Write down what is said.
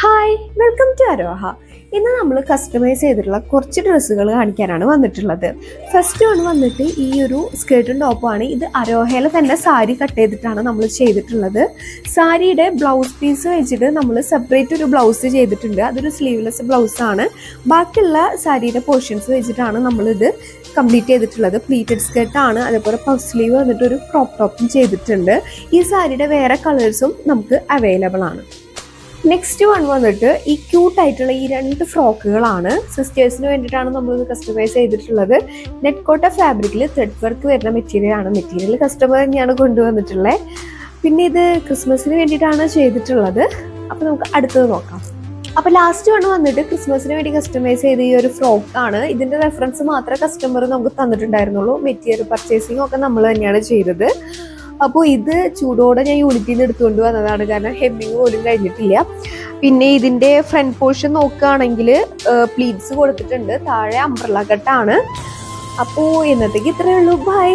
Hi, welcome to Aroha. ഇന്ന് നമ്മൾ customise ചെയ്തിട്ടുള്ള കുറച്ച് ഡ്രസ്സുകൾ കാണിക്കാനാണ് വന്നിട്ടുള്ളത്. ഫസ്റ്റ് വന്നിട്ട് ഈ ഒരു സ്കേർട്ടും ടോപ്പുമാണ്. ഇത് അരോഹയിൽ തന്നെ സാരി കട്ട് ചെയ്തിട്ടാണ് നമ്മൾ ചെയ്തിട്ടുള്ളത്. സാരിയുടെ ബ്ലൗസ് പീസ് വെച്ചിട്ട് നമ്മൾ സെപ്പറേറ്റ് ഒരു ബ്ലൗസ് ചെയ്തിട്ടുണ്ട്. അതൊരു സ്ലീവ്ലെസ് ബ്ലൗസാണ്. ബാക്കിയുള്ള സാരിയുടെ പോർഷൻസ് വെച്ചിട്ടാണ് നമ്മളിത് കംപ്ലീറ്റ് ചെയ്തിട്ടുള്ളത്. പ്ലീറ്റഡ് സ്കേർട്ടാണ്. അതേപോലെ പഫ് സ്ലീവ് വന്നിട്ട് ഒരു ക്രോപ്പ് ടോപ്പും ചെയ്തിട്ടുണ്ട്. ഈ സാരിയുടെ വേറെ കളേഴ്സും നമുക്ക് അവൈലബിൾ ആണ്. നെക്സ്റ്റ് വന്നിട്ട് ഈ ക്യൂട്ടായിട്ടുള്ള ഈ രണ്ട് ഫ്രോക്കുകളാണ്. സിസ്റ്റേഴ്സിന് വേണ്ടിയിട്ടാണ് നമ്മളിത് കസ്റ്റമൈസ് ചെയ്തിട്ടുള്ളത്. നെറ്റ് കോട്ട ഫാബ്രിക്കിൽ ത്രെഡ് വർക്ക് വരുന്ന മെറ്റീരിയലാണ്. മെറ്റീരിയൽ കസ്റ്റമർ തന്നെയാണ് കൊണ്ടുവന്നിട്ടുള്ളത്. പിന്നെ ഇത് ക്രിസ്മസിന് വേണ്ടിയിട്ടാണ് ചെയ്തിട്ടുള്ളത്. അപ്പോൾ നമുക്ക് അടുത്തത് നോക്കാം. അപ്പോൾ ലാസ്റ്റ് വന്നിട്ട് ക്രിസ്മസിന് വേണ്ടി കസ്റ്റമൈസ് ചെയ്ത ഈ ഒരു ഫ്രോക്കാണ്. ഇതിൻ്റെ റെഫറൻസ് മാത്രമേ കസ്റ്റമർ നമുക്ക് തന്നിട്ടുണ്ടായിരുന്നുള്ളൂ. മെറ്റീരിയൽ പർച്ചേസിംഗ് ഒക്കെ നമ്മൾ തന്നെയാണ് ചെയ്തത്. അപ്പോൾ ഇത് ചൂടോടെ ഞാൻ യൂണിറ്റിൽ നിന്ന് എടുത്തുകൊണ്ട് വന്നതാണ്. കാരണം ഹെമ്മിങ് പോലും കഴിഞ്ഞിട്ടില്ല. പിന്നെ ഇതിൻ്റെ ഫ്രണ്ട് പോർഷൻ നോക്കുകയാണെങ്കിൽ പ്ലീറ്റ്സ് കൊടുത്തിട്ടുണ്ട്. താഴെ അംബ്രല്ല കട്ടാണ്. അപ്പോൾ ഇന്നത്തേക്ക് ഇത്രയേ ഉള്ളൂ. ബൈ.